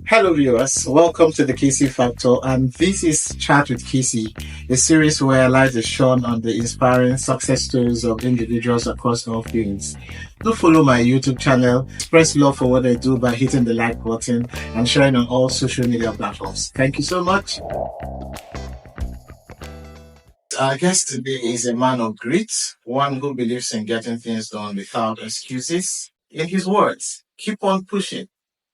Hello, viewers. Welcome to the Casey Factor, and this is Chat with Casey, a series where light is shone on the inspiring success stories of individuals across all fields. Do follow my YouTube channel, express love for what I do by hitting the like button and sharing on all social media platforms. Thank you so much. Our guest today is a man of grit, one who believes in getting things done without excuses. In his words, keep on pushing,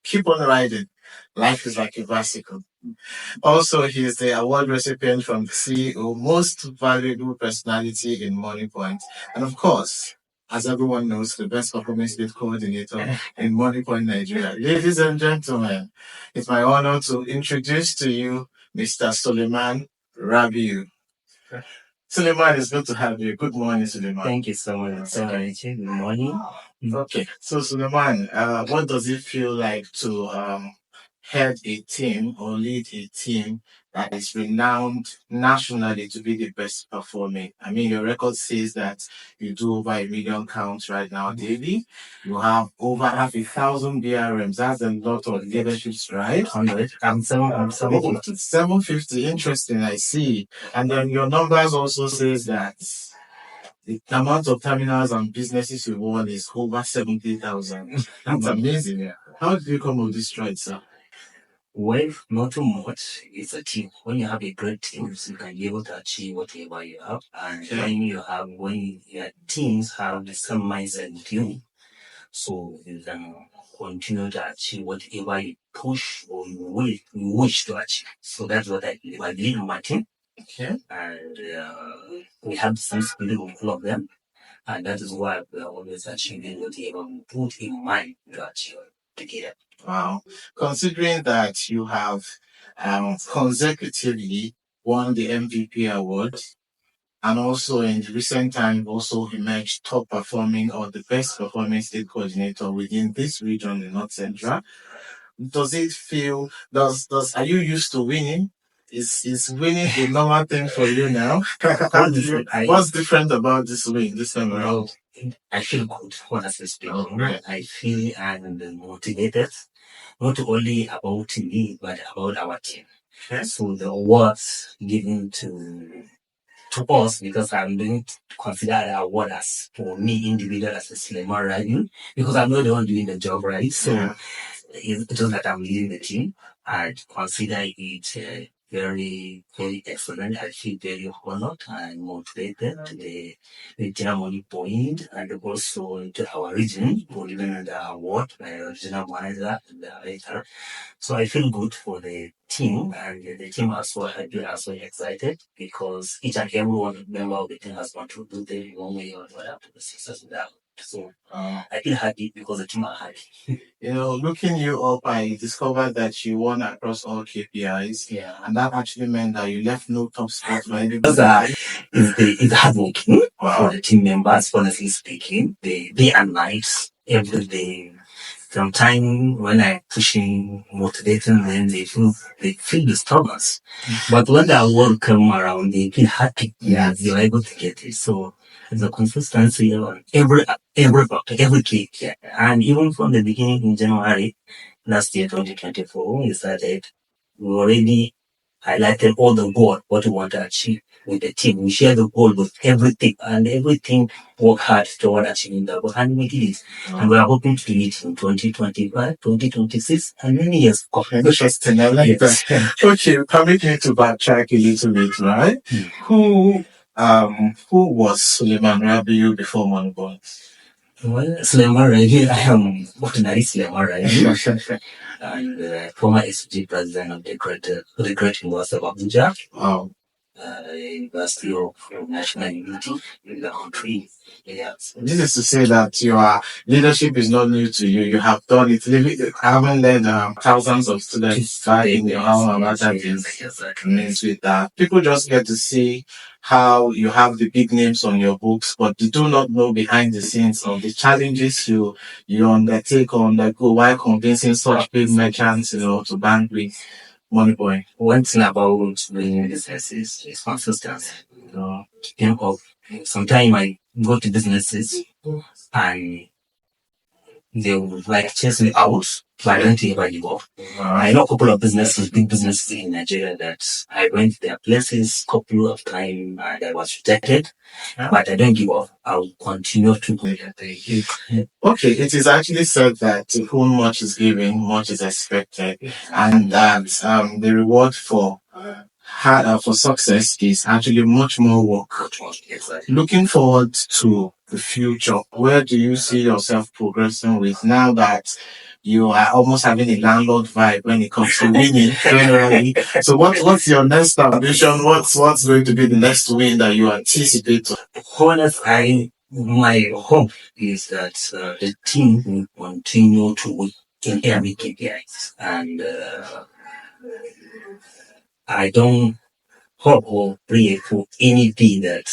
keep on riding. Life is like a bicycle. Also, he is the award recipient from the CEO, most valuable personality in Moniepoint. And of course, as everyone knows, the best performance state coordinator in Moniepoint, Nigeria. Ladies and gentlemen, it's my honor to introduce to you Mr. Sulaiman Rabiu. Sulaiman, it's good to have you. Good morning, Sulaiman. Thank you so much. So, Richard, good morning. Okay, so Sulaiman, what does it feel like to head a team or lead a team that is renowned nationally to be the best performing? I mean, your record says that you do over 1 million counts right now daily. You have over 500,000 BRMs. That's a lot of leaderships, right? 100. I'm 750. 750. Interesting, I see. And then your numbers also says that the amount of terminals and businesses you won is over 70,000. That's amazing. Yeah. How did you come up with this stride, sir? Well, not too much. It's a team. When you have a great team, you can be able to achieve whatever you have. And when your teams have the same mindset with you, so you can continue to achieve whatever you push or you wish to achieve. So that's what I believe. I believe in my team. Okay. And we have the same spirit with all of them. And that is why we are always achieving whatever we put in mind to achieve together. Wow. Considering that you have consecutively won the MVP award and also in the recent time also emerged top performing or the best performing state coordinator within this region, the North Central, does it feel are you used to winning? Is winning a normal thing for you now? What's different about this win this time around? I feel good, honestly speaking. I feel I'm motivated, not only about me, but about our team. Okay. So the awards given to us, because I'm going to consider the award as for me individual as a Sulaiman Rabiu, because I'm not the one doing the job, right? So it's just that I'm leading the team. I consider it very, very excellent. I feel very honored and motivated to the regional Moniepoint and also to our region for giving the award by the regional manager and the director. So I feel good for the team, and the team as well. I feel also excited because each and every one member of the team has contributed in one way or another to the success of that. So I feel happy because the team are happy. Looking you up, I discovered that you won across all KPIs. Yeah. And that actually meant that you left no top spot for anybody. Because it's hardworking for the team members, honestly speaking. Day and night, every day. Sometimes when I'm pushing, motivating them, they feel disturbance. But when the award come around, they feel happy that you're able to get it. So the consistency on every week. Yeah. And even from the beginning in January last year, 2024, when we started, we already highlighted all the goal, what we want to achieve with the team. We share the goal with everything, and everything work hard toward achieving that goal, and we did it. And we are hoping to do it in 2025, 2026, and many years. Interesting. I like that. Okay, permit me to backtrack a little bit, right? Who was Sulaiman Rabiu before Moniepoint? Well, Sulaiman Rabiu, I am ordinary Sulaiman Rabiu. And former SG president of the Great University of Abuja. Wow. University of National Unity in the country. Yes. This is to say that your leadership is not new to you. You have done it. I haven't led thousands of students back in your alma mater days. With that, people just get to see how you have the big names on your books, but they do not know behind the scenes of the challenges you undertake or undergo while convincing such big merchants, to bank with Moniepoint. One thing about doing businesses is consistency. Think of sometimes I go to businesses and they would like chase me out, but I don't ever give up. I know a couple of businesses, big businesses in Nigeria that I went their places couple of times and I was rejected, but I don't give up. I'll continue to go. Okay, it is actually said that to whom much is given, much is expected, and that the reward for success is actually much more work. Looking forward to the future, where do you see yourself progressing with now that you are almost having a landlord vibe when it comes to winning generally? So what's your next ambition? What's going to be the next win that you anticipate? My hope is that the team will continue to work in every KPIs, and I don't hope or pray for anything that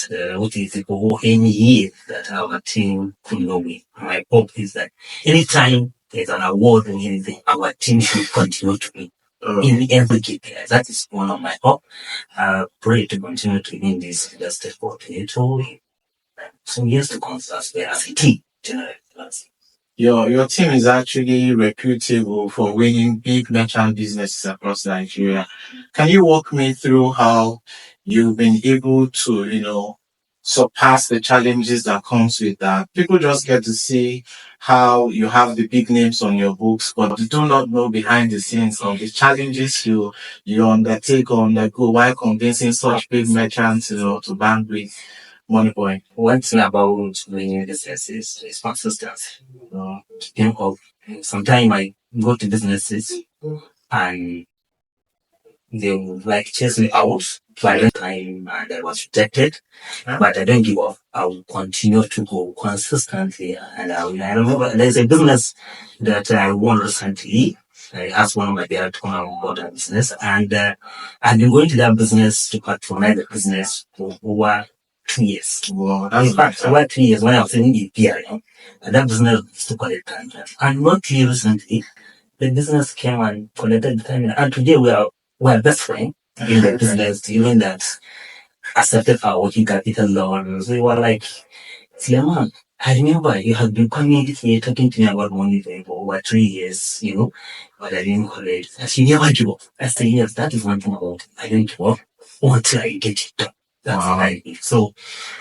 for any year that our team could not win. My hope is that anytime there's an award or anything, our team should continue to win in every KPI. That is one of my hope. I pray to continue to win this industry for 2020. Some years to come as well as a team, generally. Your team is actually reputable for winning big merchant businesses across Nigeria. Can you walk me through how you've been able to, surpass the challenges that comes with that? People just get to see how you have the big names on your books, but they do not know behind the scenes of the challenges you undertake or undergo while convincing such big merchants, to bank with Moniepoint. One thing about winning businesses is consistency. Sometimes I go to businesses and they would like chase me out by the time and I was rejected, but I don't give up. I will continue to go consistently. And I remember there's a business that I won recently. I asked one of my dad to come on board that business, and I've been going to that business to patronize the business for over 2 years. Wow, In fact, over 2 years when I was in EPR, and that business used to collect time. And not too recently, the business came and collected the time. And today we are best friends in the business, even that accepted our working capital loans. We were like, Sulaiman, I remember you had been coming here talking to me about money for over 3 years, but I didn't collect. I said, never give up. I said, yes, that is one thing about it. I don't give up until I get it done. That's what I did. So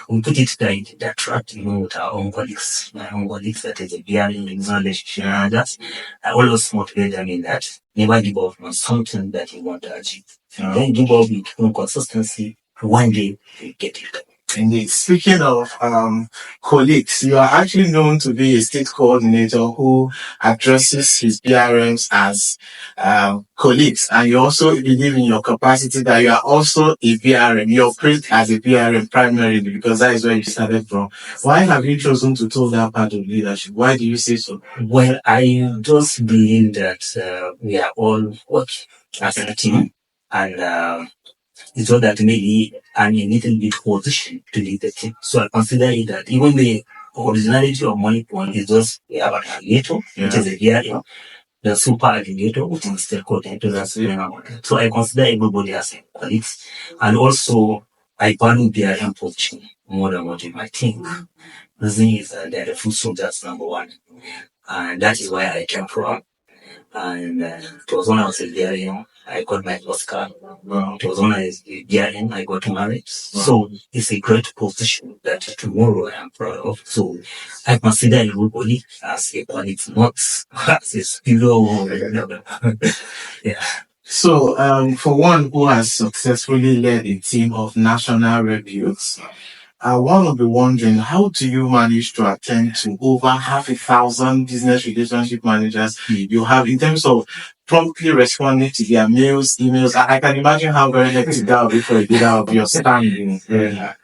we put it there in that track, with our own colleagues, my own colleagues that is a bearing relationship. And that's, I always motivate them in that. Never give up on something that you want to achieve. If you don't give up with consistency, one day you get it done. Indeed. Speaking of colleagues, you are actually known to be a state coordinator who addresses his PRMs as colleagues, and you also believe in your capacity that you are also a PRM. You operate as a PRM primarily because that is where you started from. Why have you chosen to take that part of leadership? Why do you say so? Well, I just believe that we are all working as a team, and it's all that maybe I'm a little bit positioned to lead the team. So I consider it that even the originality of Moniepoint is just we have an aggregator, which is a VRM, the super aggregator, which is the coordinator that's going on. So I consider everybody as colleagues. And also, I value VRM position more than what you might think. The thing is that they're the food soldiers, number one. And that is where I came from. And it was when I was a VRM, I got my first car. It was when I was a VRM, I got married. So it's a great position that tomorrow I am proud of. So I consider everybody as a colleague, not as a superior. Yeah. So, for one who has successfully led a team of national reviews, I want to be wondering, how do you manage to attend to over 500,000 business relationship managers you have in terms of promptly responding to their mails, emails? I can imagine how very hectic that would be for a leader of your standing. Yeah.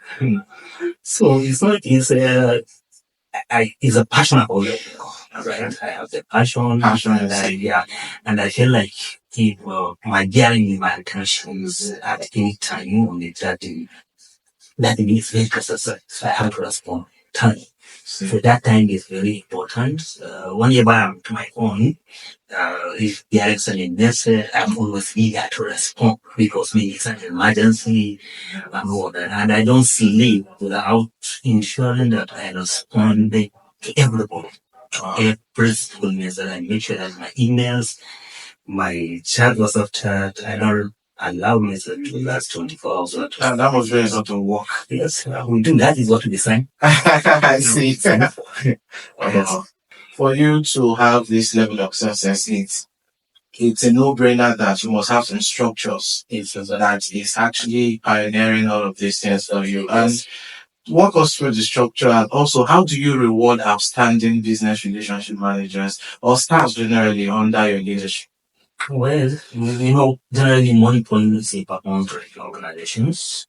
So it's not, it's a passion about it. Right? I have the passion, and I feel like if my bearing my attentions at any time on it, that means very necessary. So I have to respond time. So that time is very important. Whenever I'm to my own, if there is an emergency, I'm always eager to respond because maybe it's an emergency and all that. And I don't sleep without ensuring that I respond to everybody. every single message that I make sure that my emails, my chat, WhatsApp chat, I don't allow message to last 24 hours. And that was very sort of work. Yes, we do. That is what we design. I see. Yes. For you to have this level of success, it's a no-brainer that you must have some structures. That is actually pioneering all of these things for you. And walk us through the structure, and also how do you reward outstanding business relationship managers or staff generally under your leadership? Well, generally Moniepoint is a performance organizations.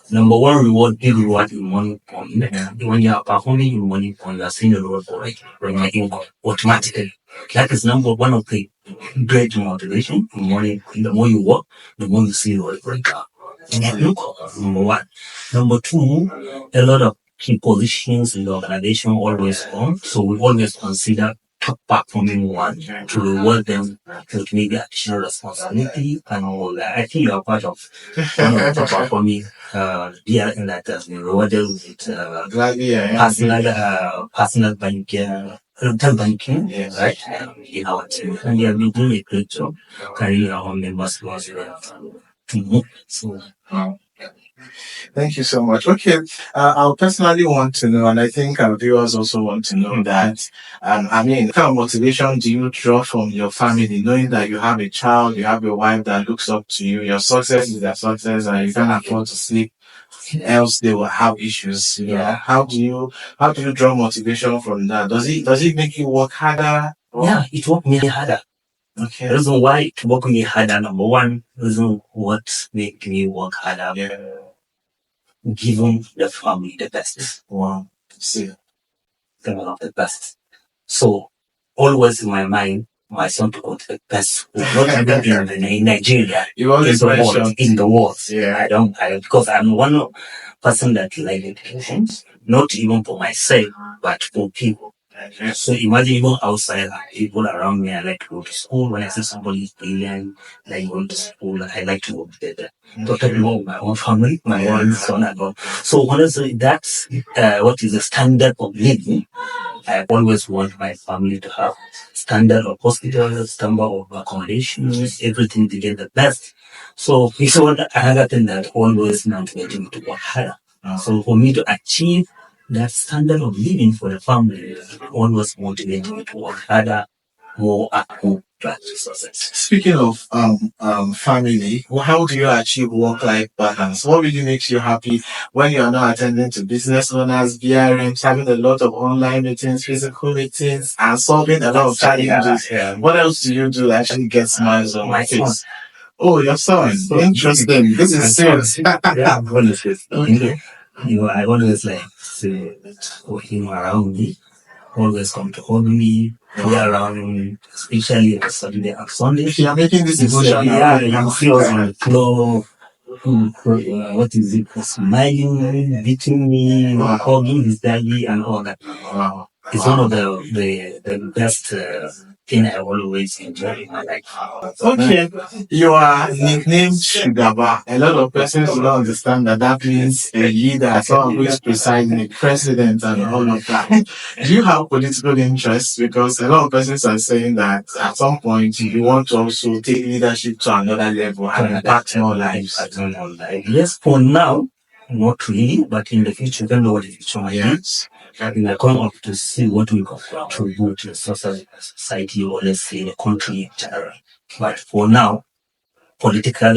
Number one reward, big reward in Moniepoint. Yeah. When you are performing in Moniepoint, you are seeing a reward for your income automatically. That is number one of the great motivation. The more you work, the more you see your income. Number one. Number two, a lot of key positions in the organization always come. So we always consider top performing one to reward them to maybe additional responsibility and all that. I think you are part of one of the top performing BRN that has been rewarded with personal banking, retail banking, right? In our team. And they have been doing a great job carrying our members to move. So, thank you so much. Okay, I'll personally want to know, and I think our viewers also want to know that. What kind of motivation do you draw from your family, knowing that you have a child, you have a wife that looks up to you, your success is their success, and you can't afford to sleep, else they will have issues. How do you draw motivation from that? Does it make you work harder? Yeah, it worked me harder. Okay. The reason why it worked me harder, number one, reason what made me work harder. Yeah. Giving the family the best. Wow. See. The best. So, always in my mind, my son to go to the best school, not even in Nigeria, in the world. Yeah. Because I'm one person that like education, not even for myself, but for people. So imagine even outside, people around me, I like to go to school. When I see somebody is brilliant, like going to school, I like to go there. Totally more my own family, my own son and all. So honestly, that's what is the standard of living. I always want my family to have standard of hospital, standard of accommodations, everything to get the best. So it's another thing that always motivates me to work harder. So for me to achieve that standard of living for the family, always motivates me to work harder, more at home. Speaking of family, how do you achieve work-life balance? What really makes you happy when you are not attending to business owners, BRMs, having a lot of online meetings, physical meetings, and solving a lot of challenges? Yeah. What else do you do that actually get smiles on my face? Oh, your son. Interesting. This is serious. Yeah, okay. I always like to put him around me. Always come to hold me, be around me, especially on Saturday and Sunday. You're making this emotional. Yeah, you see us on the floor. What is it? Smiling, beating me, hugging his daddy, and all that. Wow. It's one of the best thing I always enjoy in my life. Okay, you are nicknamed Sugaba. A lot of persons do not understand that means a leader, someone who is presiding, a president, and all of that. Do you have political interests? Because a lot of persons are saying that at some point you want to also take leadership to another level and impact more lives. Yes, for now, not really, but in the future, don't know what the future might be. And I come up to see what we can contribute to the society or let's say the country in general. But for now, political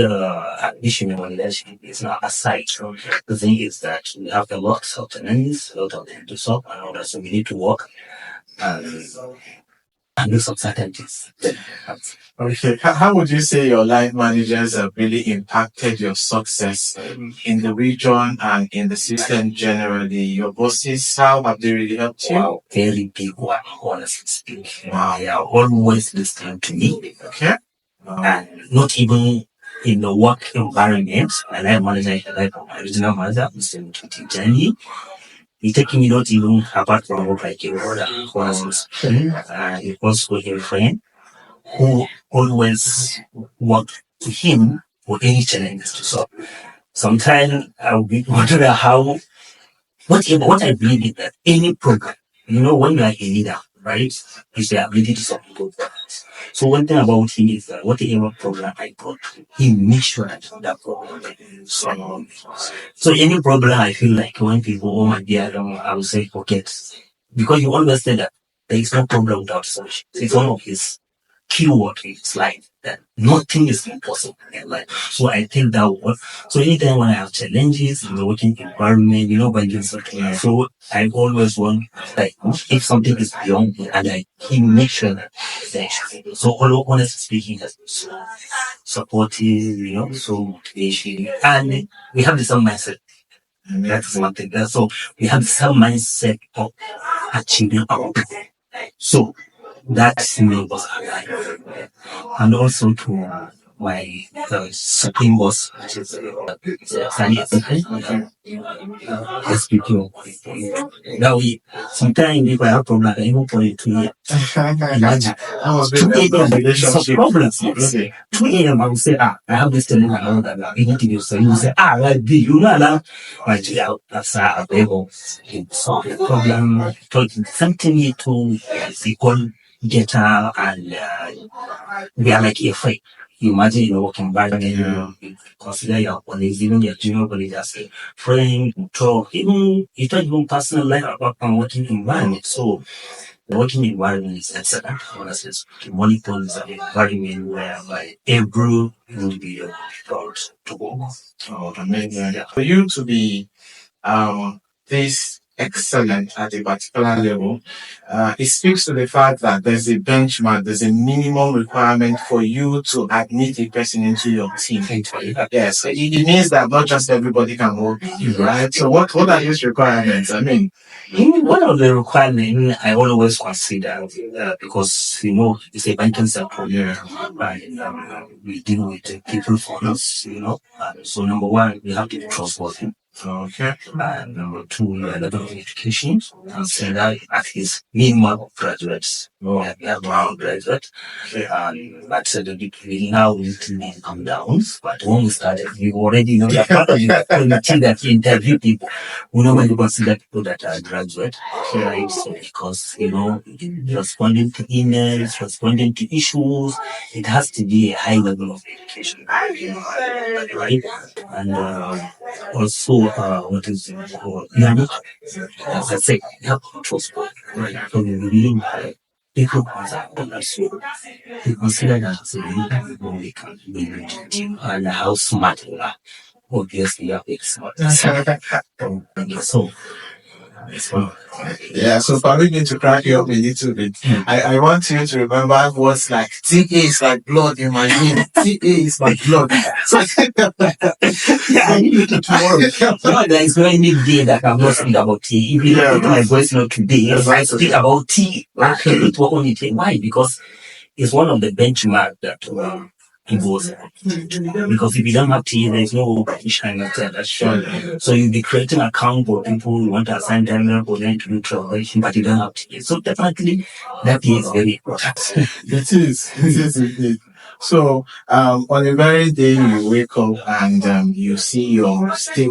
ambition and leadership is not aside. The thing is that we have a lot of enemies, a lot of them to solve, and all that, so we need to work and do some certainties. Okay, how would you say your line managers have really impacted your success in the region and in the system generally? Your bosses, how have they really helped you? Wow, very big one, honestly speaking. Wow. They are always listening to me. Okay. And not even in the work environment. My line manager, my regional manager, Mr. Tijani, he taking me not even apart from work like a brother, honestly speaking. He also a friend who always worked to him for any challenges to solve. Sometimes I will be wondering what I believe is that any program, when you are a leader, right? Is the ability to solve problems. So one thing about him is that whatever problem I brought, he makes sure that that problem is solved. So any problem I feel like when people, oh my dear, I will say forget. Because you always say that there is no problem without solution. It's one of his keyword in his life that nothing is impossible in life. So I think that one. So anytime when I have challenges in the working environment, by doing something, so I always want like if something is beyond me and I can make sure that it's actually. So all honestly speaking, that's so supportive, so motivation, and we have the same mindset. That's one thing. So we have the same mindset of achieving our goal. So that's me was alive. And also to my supreme boss, which is Sani SPPO. Now we sometimes if I have problem, I even call it 2 a.m. Imagine. That was 2 a.m. some relationship. problems. Really? 2 a.m. I will say, I have this thing I know that you need to do. So you will say, right, you know that. But that's available. So the problem, something to equal getter and we are like a fight. You imagine working back and you consider your colleagues, even your junior colleagues as a friend, talk, even you talk even personal life about working environment. So the working environment is excellent. Honestly, the Moniepoint is an environment whereby every individual is to work. Oh, amazing. Yeah. For you to be this excellent at a particular level, it speaks to the fact that there's a benchmark, there's a minimum requirement for you to admit a person into your team. Yes, it means that not just everybody can work with you, right? So what are these requirements? I mean, one of the requirements I always consider because it's a banking sector. Yeah. Right. We deal with people for us, so number one, we have to be trustworthy. Okay. And number two, we have a lot of education. And so that at least minimum of graduates. We have one graduate. But now we need to come down. But when we started, we already know that part of the committee that we interview people. We normally consider people that are graduate. Right? So because, responding to emails, responding to issues, it has to be a high level of education. Right? And also, what is it called? As I say, help transport. Right? So we really people we consider that as a people we can be with team and how smart we are. Obviously, you are very smart. So, yeah, so probably need to crack you up a little bit. I want you to remember what's like TA is like blood in my vein. TA is my blood. So, I need it tomorrow. There is no any day that I'm not speaking about tea. If you look at my voice note today, I speak about tea. I cannot work on it. Why? Because it's one of the benchmarks that people say. Because if you don't have tea, there's no shine of that. So you'll be creating an account for people who want to assign them for them to do translation, but you don't have tea. So definitely that is very important. It is indeed. So, on a very day you wake up and you see your state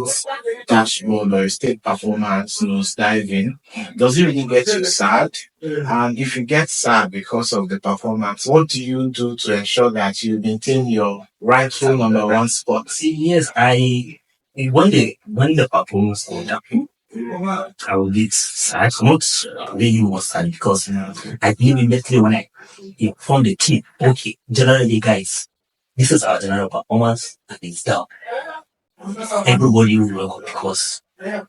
dashboard or your state performance diving, does it really get you sad? And if you get sad because of the performance, what do you do to ensure that you maintain your rightful number one spot? Yes, when the performance goes down, I will get sad. Not really more sad because I believe immediately when I inform the team, okay, generally guys, this is our general performance and it's down. Everybody will work because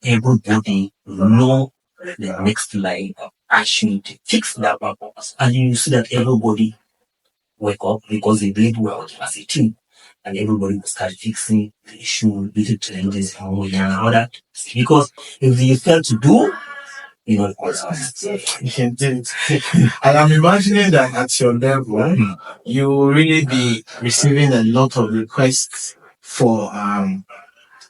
everybody will know the next line of action to fix that performance. And you see that everybody wake up because they did well as a team. And everybody will start fixing the issue, little challenges, and all that. Because if you fail to do, the consequences. Indeed. I am imagining that at your level, you will really be receiving a lot of requests for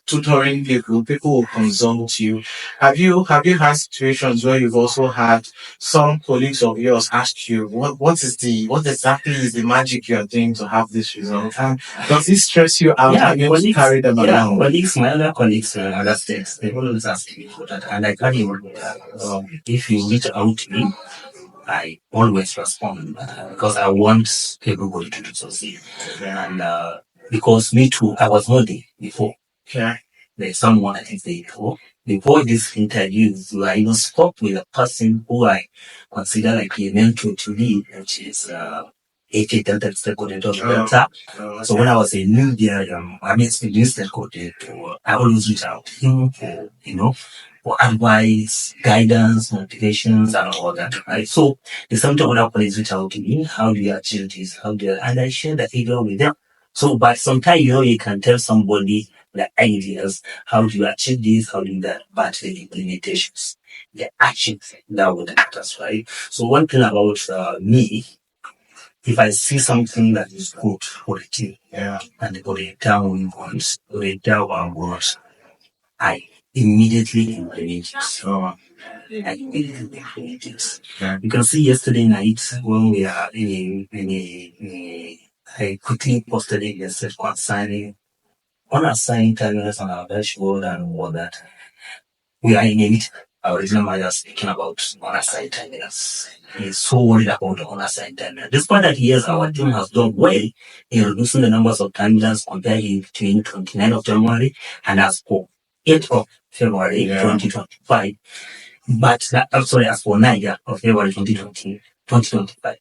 tutoring people. People will consult you. Have you had situations where you've also had some colleagues of yours ask you what exactly is the magic you're doing to have this result? And does it stress you out having to carry them around? My other colleagues in other states, they always ask me for that, and I carry on with that. If you reach out to me, I always respond because I want everybody to succeed. And because me too, I was not there before. There's someone I think they before this interview, I spoke with a person who I consider like a mentor to me, which is AK Delta coordinator of Delta. So when I was a new year, I'm experienced coordinator. I always reach out to him for for advice, guidance, motivations, and all that. Right. So there's something other colleagues reach out to me. How do you achieve this? And I share that area with them. So, but sometimes you can tell somebody the ideas, how do you achieve this, how do you do that, but the implementations, the actions that would help us, right? So one thing about me, if I see something that is good for the team, and for the town wants, for the town wants, I immediately implement it. I immediately implement it. You can see yesterday night when we are I quickly posted a message concerning unassigned terminals on our dashboard and all that. We are in it. Our original manager speaking about unassigned terminals. He's so worried about the unassigned terminals. Despite that, yes, our team has done well in reducing the numbers of terminals compared between 29th of January and as for 8th of February 2025. But I'm sorry, as for 9th of February 2025.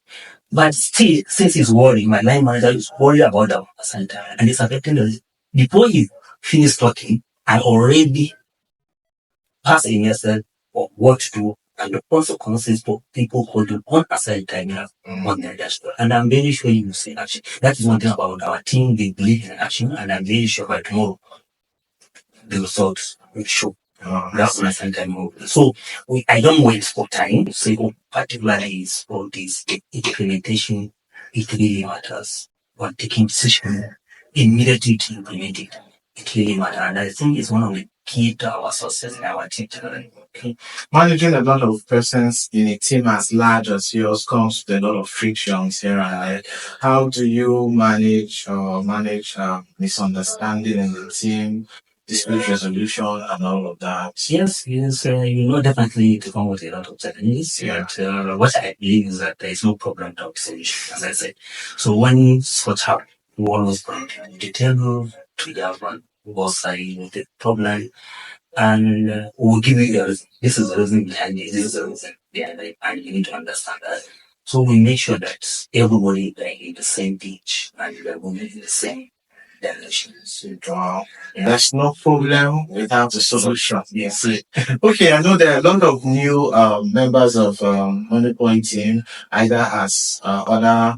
But still, since he's worried, my line manager is worried about the unassigned terminal and it's affecting us. Before he finished talking, I already passed a message of what to do and the consequences for people holding unassigned terminals on their dashboard. And I'm very sure you will see action. That is one thing about our team. They believe in action, and I'm very sure by tomorrow the results will show. That's my second move. So I don't wait for time. Say, particularly is for this implementation, it really matters. But taking decision immediately to implement it, it really matters. And I think it's one of the key to our success in our team. Okay. Managing a lot of persons in a team as large as yours comes with a lot of frictions here and there. How do you manage misunderstanding in the team, dispute resolution, and all of that? Yes, definitely to come with a lot of challenges. But what I believe is that there is no problem without solution, as I said. So when such happen, we always bring the table to the one both sides with the problem, and we'll give you the reason. This is the reason behind it. This is the reason behind it, and you need to understand that. So we make sure that everybody is in the same pitch and everybody in the same directions. There's no problem without a solution. Yes. Okay, I know there are a lot of new members of Moniepoint team, either as other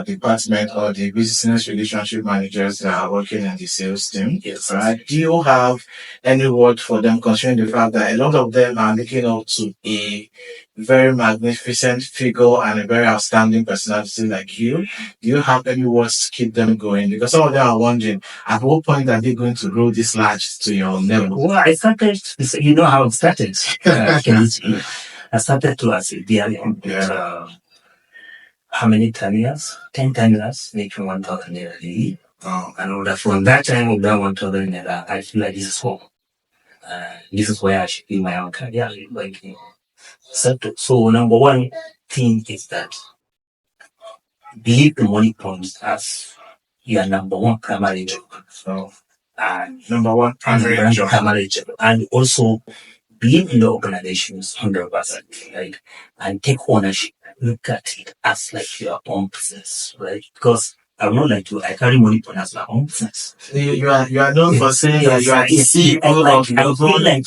department or the business relationship managers that are working in the sales team. Yes. Right? Do you have any word for them concerning the fact that a lot of them are looking up to a very magnificent figure and a very outstanding personality like you? Do you have any words to keep them going? Because some of them are wondering, at what point are they going to grow this large to your level? Well, I started, you know how it started. I started to as a DRM. How many terminals? 10 terminals, making 1,000 naira daily. And from that time of that 1,000 naira, I feel like this is home. This is where I should be my own career. So number one thing is that believe in Moniepoint as your number one primary job. So, number one primary job. And also believe in the organizations 100%, right? And take ownership. Look at it as like your own business, right? Because I would not like to, I carry Moniepoint as my own business. You are known for saying that you are the CEO of I feel like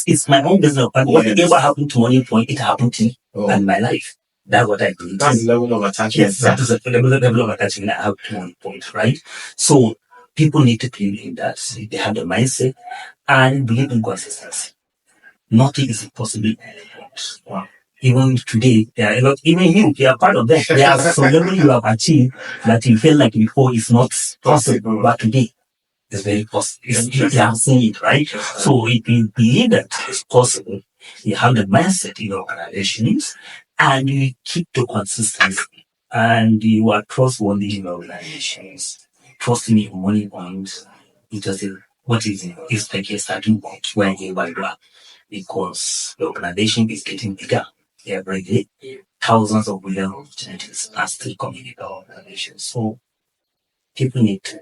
it's my own business. And whatever happened to Moniepoint, it happened to me and my life. That's what I do. That's the level of attachment. Yes, that is the level of attachment I have to Moniepoint, right? So people need to believe in that. They have the mindset and believe in consistency. Nothing is impossible. Wow. Even today, there are a lot, even you are part of that. There are some level you have achieved that you feel like before is not possible, but today it's very possible. You have seen it, right? So if you believe that it's possible, you have the mindset in your organizations, and you keep the consistency, and you are trustworthy in your organizations. Trust me, Moniepoint, because what is it? It's like a starting point where you are, because the organization is getting bigger every day. thousands of billion opportunities are still coming in the organization. So people need to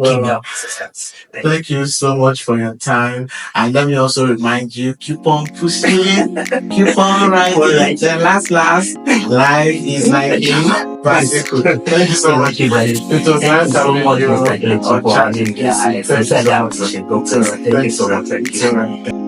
give me up assistance. Thank you so much for your time. And let me also remind you, keep on pushing, keep on riding. Then last, life is like a bicycle. Thank you so much. It was nice having you on chatting. I appreciate it. Thank you so much. Thank you so much.